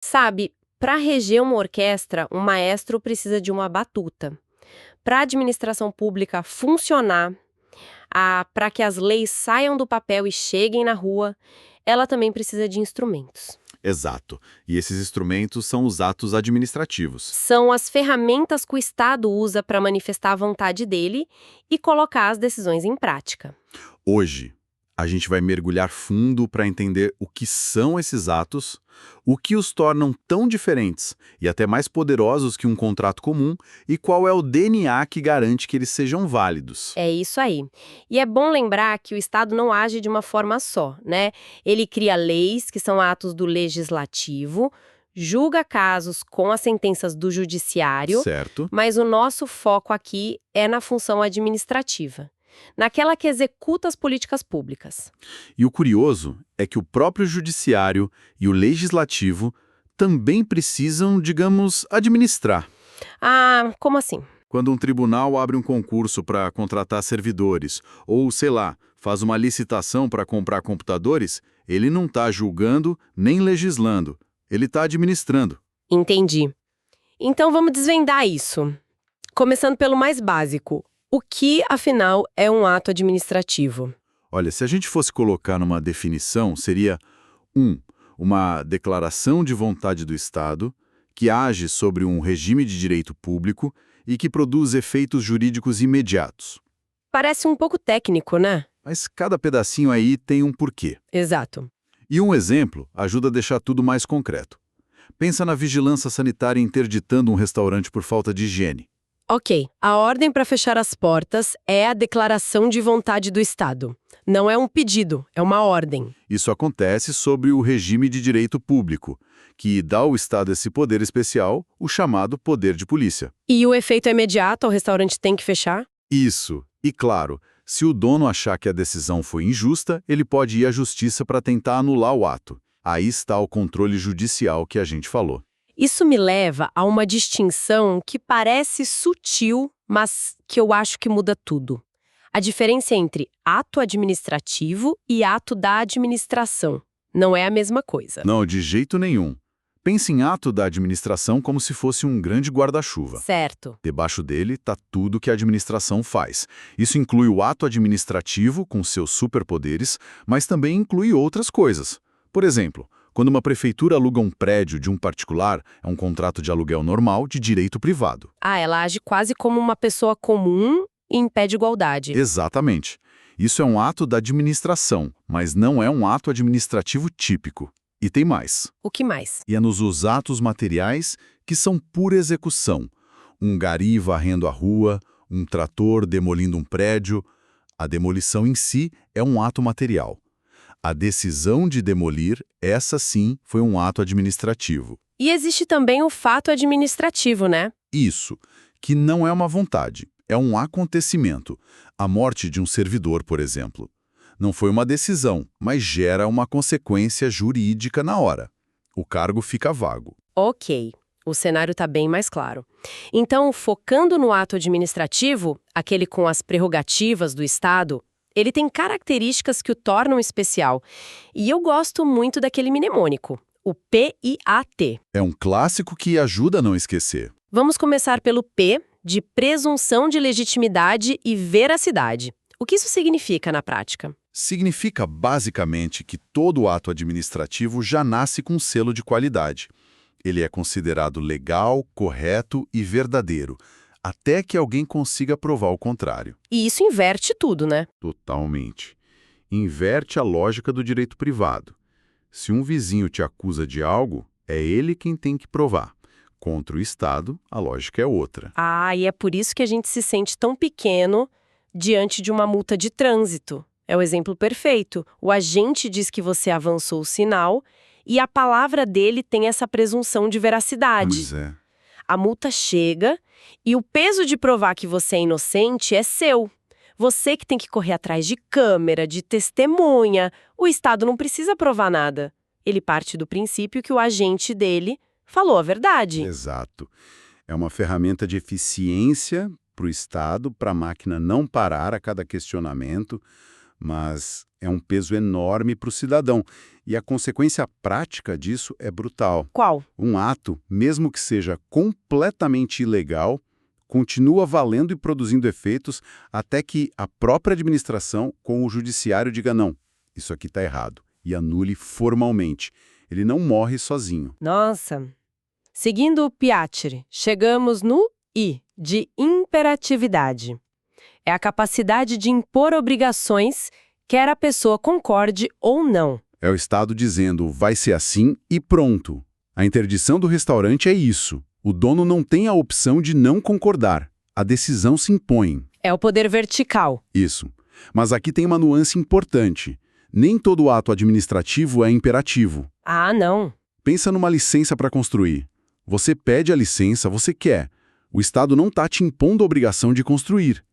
Sabe, para reger uma orquestra, um maestro precisa de uma batuta. Para a administração pública funcionar, para que as leis saiam do papel e cheguem na rua, ela também precisa de instrumentos. Exato. E esses instrumentos são os atos administrativos. São as ferramentas que o Estado usa para manifestar a vontade dele e colocar as decisões em prática. Hoje, a gente vai mergulhar fundo para entender o que são esses atos, o que os tornam tão diferentes e até mais poderosos que um contrato comum e qual é o DNA que garante que eles sejam válidos. É isso aí. E é bom lembrar que o Estado não age de uma forma só, né? Ele cria leis, que são atos do legislativo, julga casos com as sentenças do judiciário, Certo? mas o nosso foco aqui é na função administrativa, naquela que executa as políticas públicas. E o curioso é que o próprio judiciário e o legislativo também precisam, digamos, administrar. Ah, como assim? Quando um tribunal abre um concurso para contratar servidores, ou, sei lá, faz uma licitação para comprar computadores, ele não está julgando nem legislando, ele está administrando. Entendi. Então vamos desvendar isso. Começando pelo mais básico. O que, afinal, é um ato administrativo? Olha, se a gente fosse colocar numa definição, seria 1. Uma declaração de vontade do Estado, que age sobre um regime de direito público e que produz efeitos jurídicos imediatos. Parece um pouco técnico, né? Mas cada pedacinho aí tem um porquê. Exato. E um exemplo ajuda a deixar tudo mais concreto. Pensa na vigilância sanitária interditando um restaurante por falta de higiene. Ok, a ordem para fechar as portas é a declaração de vontade do Estado. Não é um pedido, é uma ordem. Isso acontece sobre o regime de direito público, que dá ao Estado esse poder especial, o chamado poder de polícia. E o efeito é imediato, o restaurante tem que fechar? Isso. E claro, se o dono achar que a decisão foi injusta, ele pode ir à justiça para tentar anular o ato. Aí está o controle judicial que a gente falou. Isso me leva a uma distinção que parece sutil, mas que eu acho que muda tudo. A diferença entre ato administrativo e ato da administração. Não é a mesma coisa. Não, de jeito nenhum. Pense em ato da administração como se fosse um grande guarda-chuva. Certo. Debaixo dele está tudo que a administração faz. Isso inclui o ato administrativo, com seus superpoderes, mas também inclui outras coisas. Por exemplo, quando uma prefeitura aluga um prédio de um particular, é um contrato de aluguel normal de direito privado. Ah, ela age quase como uma pessoa comum e impede igualdade. Exatamente. Isso é um ato da administração, mas não é um ato administrativo típico. E tem mais. O que mais? E é nos atos materiais que são pura execução. Um gari varrendo a rua, um trator demolindo um prédio. A demolição em si é um ato material. A decisão de demolir, essa sim, foi um ato administrativo. E existe também o fato administrativo, né? Isso, que não é uma vontade, é um acontecimento. A morte de um servidor, por exemplo. Não foi uma decisão, mas gera uma consequência jurídica na hora. O cargo fica vago. Ok, o cenário está bem mais claro. Então, focando no ato administrativo, aquele com as prerrogativas do Estado, ele tem características que o tornam especial. E eu gosto muito daquele mnemônico, o PIAT. É um clássico que ajuda a não esquecer. Vamos começar pelo P, de presunção de legitimidade e veracidade. O que isso significa na prática? Significa, basicamente, que todo ato administrativo já nasce com um selo de qualidade. Ele é considerado legal, correto e verdadeiro, até que alguém consiga provar o contrário. E isso inverte tudo, né? Totalmente. Inverte a lógica do direito privado. Se um vizinho te acusa de algo, é ele quem tem que provar. Contra o Estado, a lógica é outra. Ah, e é por isso que a gente se sente tão pequeno diante de uma multa de trânsito. É o exemplo perfeito. O agente diz que você avançou o sinal e a palavra dele tem essa presunção de veracidade. Pois é. A multa chega e o peso de provar que você é inocente é seu. Você que tem que correr atrás de câmera, de testemunha. O Estado não precisa provar nada. Ele parte do princípio que o agente dele falou a verdade. Exato. É uma ferramenta de eficiência para o Estado, para a máquina não parar a cada questionamento, mas é um peso enorme para o cidadão. E a consequência prática disso é brutal. Qual? Um ato, mesmo que seja completamente ilegal, continua valendo e produzindo efeitos até que a própria administração com o judiciário diga não, isso aqui está errado, e anule formalmente. Ele não morre sozinho. Nossa. Seguindo o Piaget, chegamos no I, de imperatividade. É a capacidade de impor obrigações, quer a pessoa concorde ou não. É o Estado dizendo, vai ser assim e pronto. A interdição do restaurante é isso. O dono não tem a opção de não concordar. A decisão se impõe. É o poder vertical. Isso. Mas aqui tem uma nuance importante. Nem todo ato administrativo é imperativo. Ah, não. Pensa numa licença para construir. Você pede a licença, você quer. O Estado não está te impondo a obrigação de construir.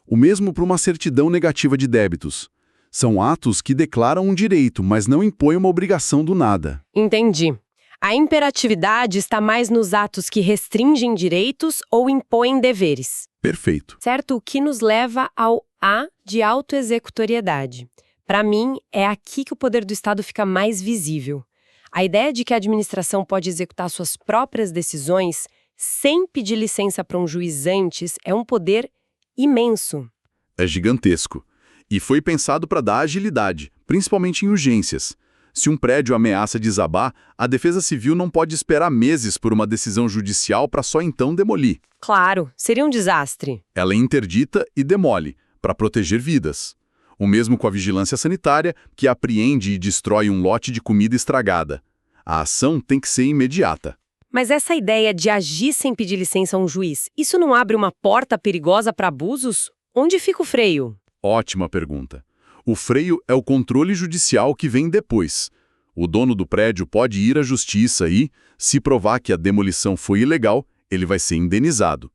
O mesmo para uma certidão negativa de débitos. São atos que declaram um direito, mas não impõem uma obrigação do nada. Entendi. A imperatividade está mais nos atos que restringem direitos ou impõem deveres. Perfeito. Certo? O que nos leva ao A de autoexecutoriedade. Para mim, é aqui que o poder do Estado fica mais visível. A ideia de que a administração pode executar suas próprias decisões sem pedir licença para um juiz antes é um poder imenso. É gigantesco. E foi pensado para dar agilidade, principalmente em urgências. Se um prédio ameaça desabar, a Defesa Civil não pode esperar meses por uma decisão judicial para só então demolir. Claro, seria um desastre. Ela interdita e demole, para proteger vidas. O mesmo com a vigilância sanitária, que apreende e destrói um lote de comida estragada. A ação tem que ser imediata. Mas essa ideia de agir sem pedir licença a um juiz, isso não abre uma porta perigosa para abusos? Onde fica o freio? Ótima pergunta. O freio é o controle judicial que vem depois. O dono do prédio pode ir à justiça e, se provar que a demolição foi ilegal, ele vai ser indenizado.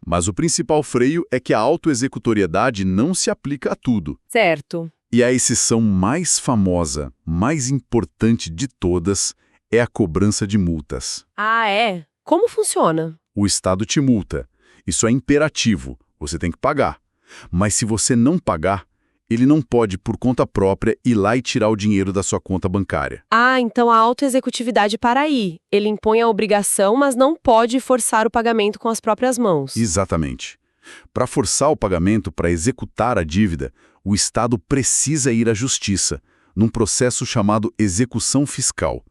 Mas o principal freio é que a autoexecutoriedade não se aplica a tudo. Certo. E a exceção mais famosa, mais importante de todas, é a cobrança de multas. Ah, é? Como funciona? O Estado te multa. Isso é imperativo, você tem que pagar. Mas se você não pagar, ele não pode, por conta própria, ir lá e tirar o dinheiro da sua conta bancária. Ah, então a autoexecutividade para aí. Ele impõe a obrigação, mas não pode forçar o pagamento com as próprias mãos. Exatamente. Para forçar o pagamento, para executar a dívida, o Estado precisa ir à justiça, num processo chamado execução fiscal.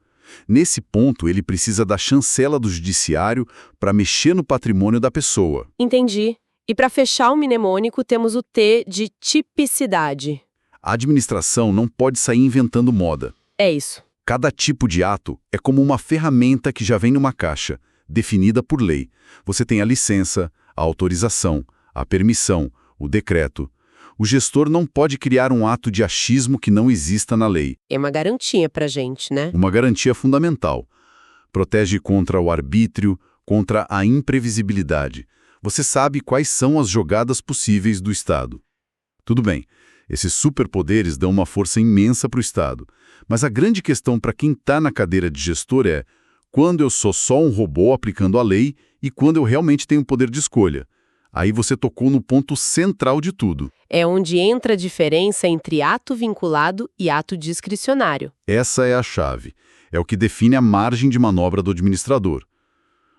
Nesse ponto, ele precisa da chancela do judiciário para mexer no patrimônio da pessoa. Entendi. E para fechar o mnemônico, temos o T de tipicidade. A administração não pode sair inventando moda. É isso. Cada tipo de ato é como uma ferramenta que já vem numa caixa, definida por lei. Você tem a licença, a autorização, a permissão, o decreto. O gestor não pode criar um ato de achismo que não exista na lei. É uma garantia para a gente, né? Uma garantia fundamental. Protege contra o arbítrio, contra a imprevisibilidade. Você sabe quais são as jogadas possíveis do Estado. Tudo bem, esses superpoderes dão uma força imensa para o Estado. Mas a grande questão para quem está na cadeira de gestor é quando eu sou só um robô aplicando a lei e quando eu realmente tenho poder de escolha. Aí você tocou no ponto central de tudo. É onde entra a diferença entre ato vinculado e ato discricionário. Essa é a chave. É o que define a margem de manobra do administrador.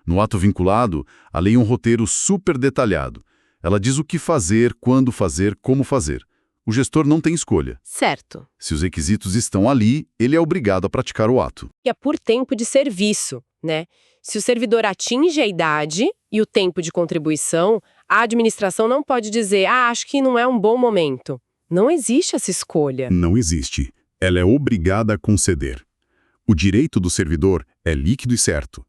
No ato vinculado, a lei é um roteiro super detalhado. Ela diz o que fazer, quando fazer, como fazer. O gestor não tem escolha. Certo. Se os requisitos estão ali, ele é obrigado a praticar o ato. E é por tempo de serviço, né? Se o servidor atinge a idade e o tempo de contribuição, a administração não pode dizer, acho que não é um bom momento. Não existe essa escolha. Não existe. Ela é obrigada a conceder. O direito do servidor é líquido e certo.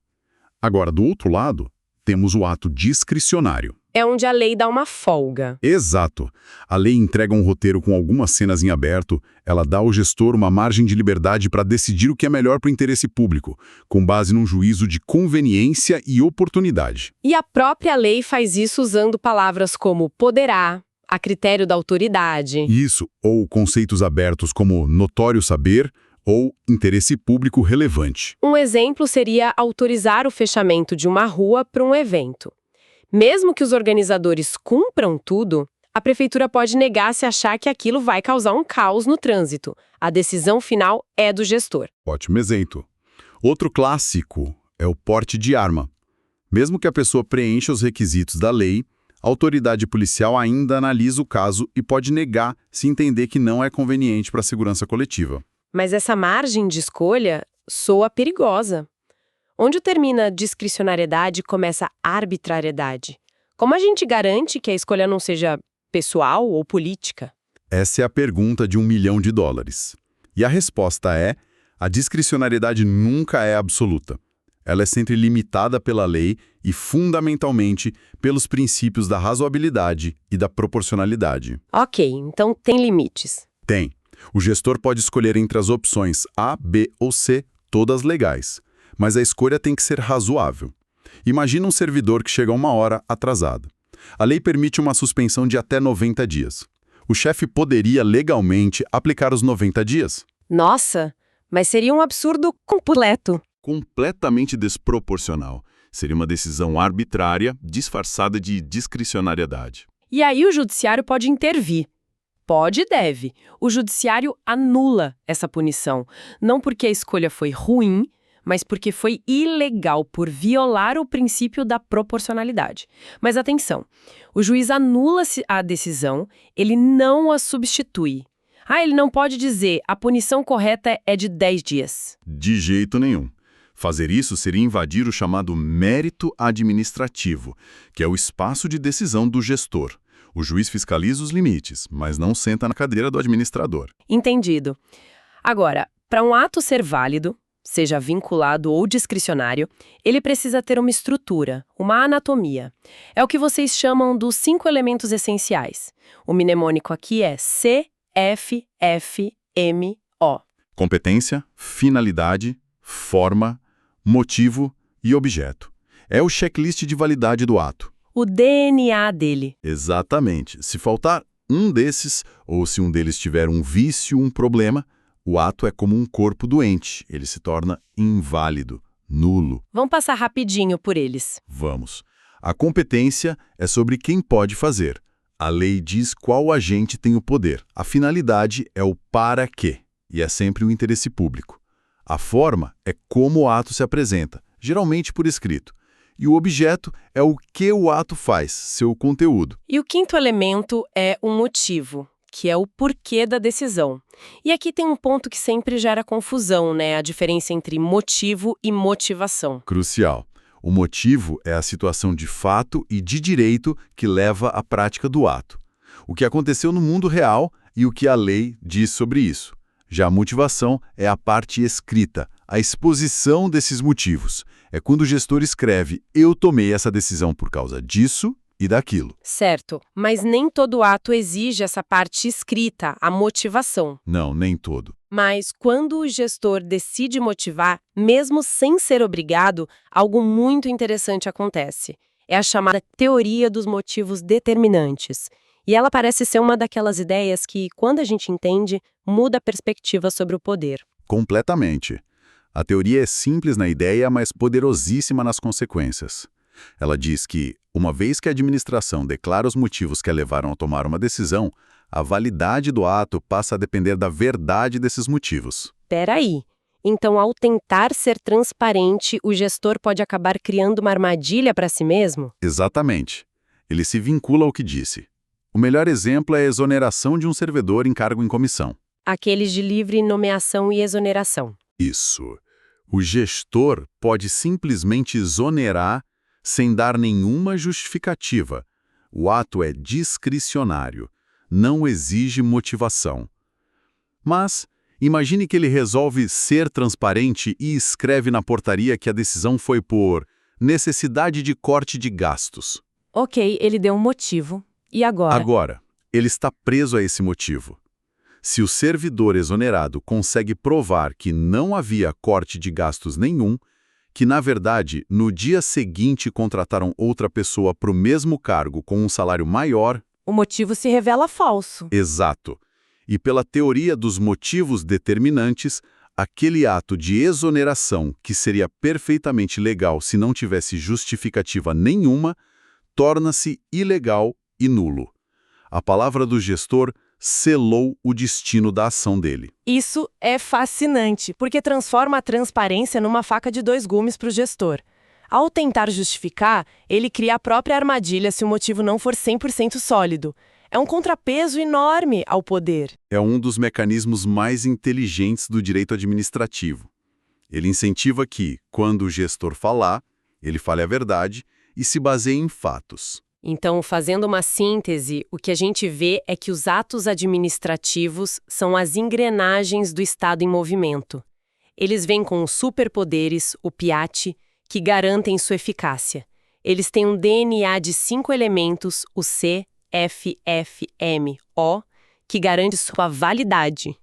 Agora, do outro lado, temos o ato discricionário. É onde a lei dá uma folga. Exato. A lei entrega um roteiro com algumas cenas em aberto, ela dá ao gestor uma margem de liberdade para decidir o que é melhor para o interesse público, com base num juízo de conveniência e oportunidade. E a própria lei faz isso usando palavras como poderá, a critério da autoridade. Isso, ou conceitos abertos como notório saber ou interesse público relevante. Um exemplo seria autorizar o fechamento de uma rua para um evento. Mesmo que os organizadores cumpram tudo, A prefeitura pode negar se achar que aquilo vai causar um caos no trânsito. A decisão final é do gestor. Ótimo exemplo. Outro clássico é o porte de arma. Mesmo que a pessoa preencha os requisitos da lei, a autoridade policial ainda analisa o caso e pode negar se entender que não é conveniente para a segurança coletiva. Mas essa margem de escolha soa perigosa. Onde termina a discricionariedade e começa a arbitrariedade? Como a gente garante que a escolha não seja pessoal ou política? Essa é a pergunta de $1 milhão. E a resposta é: a discricionariedade nunca é absoluta. Ela é sempre limitada pela lei e, fundamentalmente, pelos princípios da razoabilidade e da proporcionalidade. Ok, então tem limites. Tem. O gestor pode escolher entre as opções A, B ou C, todas legais. Mas a escolha tem que ser razoável. Imagina um servidor que chega 1 hora atrasado. A lei permite uma suspensão de até 90 dias. O chefe poderia, legalmente, aplicar os 90 dias? Nossa, mas seria um absurdo completo. Completamente desproporcional. Seria uma decisão arbitrária, disfarçada de discricionariedade. E aí o judiciário pode intervir. Pode e deve. O judiciário anula essa punição. Não porque a escolha foi ruim, mas porque foi ilegal por violar o princípio da proporcionalidade. Mas atenção, o juiz anula a decisão, ele não a substitui. Ele não pode dizer a punição correta é de 10 dias. De jeito nenhum. Fazer isso seria invadir o chamado mérito administrativo, que é o espaço de decisão do gestor. O juiz fiscaliza os limites, mas não senta na cadeira do administrador. Entendido. Agora, para um ato ser válido, seja vinculado ou discricionário, ele precisa ter uma estrutura, uma anatomia. É o que vocês chamam dos 5 elementos essenciais. O mnemônico aqui é CFFMO. Competência, finalidade, forma, motivo e objeto. É o checklist de validade do ato. O DNA dele. Exatamente. Se faltar um desses, ou se um deles tiver um vício, um problema, o ato é como um corpo doente. Ele se torna inválido, nulo. Vamos passar rapidinho por eles. Vamos. A competência é sobre quem pode fazer. A lei diz qual agente tem o poder. A finalidade é o para quê, e é sempre o interesse público. A forma é como o ato se apresenta, geralmente por escrito. E o objeto é o que o ato faz, seu conteúdo. E o 5º elemento é o motivo, que é o porquê da decisão. E aqui tem um ponto que sempre gera confusão, né? A diferença entre motivo e motivação. Crucial. O motivo é a situação de fato e de direito que leva à prática do ato. O que aconteceu no mundo real e o que a lei diz sobre isso. Já a motivação é a parte escrita, a exposição desses motivos. É quando o gestor escreve: eu tomei essa decisão por causa disso e daquilo. Certo, mas nem todo ato exige essa parte escrita, a motivação. Não, nem todo. Mas quando o gestor decide motivar, mesmo sem ser obrigado, algo muito interessante acontece. É a chamada teoria dos motivos determinantes. E ela parece ser uma daquelas ideias que, quando a gente entende, muda a perspectiva sobre o poder. Completamente. A teoria é simples na ideia, mas poderosíssima nas consequências. Ela diz que, uma vez que a administração declara os motivos que a levaram a tomar uma decisão, a validade do ato passa a depender da verdade desses motivos. Peraí. Então, ao tentar ser transparente, o gestor pode acabar criando uma armadilha para si mesmo? Exatamente. Ele se vincula ao que disse. O melhor exemplo é a exoneração de um servidor em cargo em comissão. Aqueles de livre nomeação e exoneração. Isso. O gestor pode simplesmente exonerar sem dar nenhuma justificativa. O ato é discricionário, não exige motivação. Mas imagine que ele resolve ser transparente e escreve na portaria que a decisão foi por necessidade de corte de gastos. Ok, ele deu um motivo. E agora? Agora, ele está preso a esse motivo. Se o servidor exonerado consegue provar que não havia corte de gastos nenhum, que, na verdade, no dia seguinte contrataram outra pessoa para o mesmo cargo com um salário maior... O motivo se revela falso. Exato. E pela teoria dos motivos determinantes, aquele ato de exoneração, que seria perfeitamente legal se não tivesse justificativa nenhuma, torna-se ilegal e nulo. A palavra do gestor selou o destino da ação dele. Isso é fascinante, porque transforma a transparência numa faca de dois gumes para o gestor. Ao tentar justificar, ele cria a própria armadilha se o motivo não for 100% sólido. É um contrapeso enorme ao poder. É um dos mecanismos mais inteligentes do direito administrativo. Ele incentiva que, quando o gestor falar, ele fale a verdade e se baseie em fatos. Então, fazendo uma síntese, o que a gente vê é que os atos administrativos são as engrenagens do Estado em movimento. Eles vêm com os superpoderes, o PIAT, que garantem sua eficácia. Eles têm um DNA de 5 elementos, o C, F, F, M, O, que garante sua validade.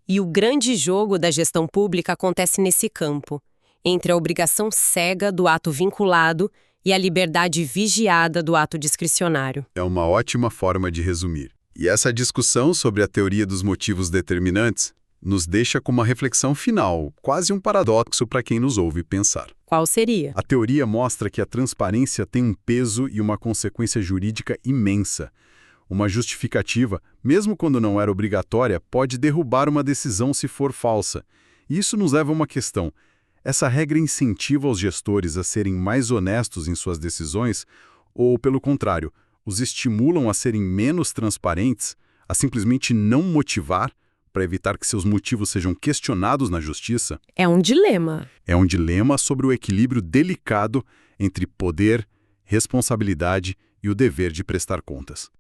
E o grande jogo da gestão pública acontece nesse campo, entre a obrigação cega do ato vinculado e a liberdade vigiada do ato discricionário. É uma ótima forma de resumir. E essa discussão sobre a teoria dos motivos determinantes nos deixa com uma reflexão final, quase um paradoxo para quem nos ouve pensar. Qual seria? A teoria mostra que a transparência tem um peso e uma consequência jurídica imensa. Uma justificativa, mesmo quando não era obrigatória, pode derrubar uma decisão se for falsa. E isso nos leva a uma questão. Essa regra incentiva os gestores a serem mais honestos em suas decisões ou, pelo contrário, os estimulam a serem menos transparentes, a simplesmente não motivar para evitar que seus motivos sejam questionados na justiça? É um dilema. É um dilema sobre o equilíbrio delicado entre poder, responsabilidade e o dever de prestar contas.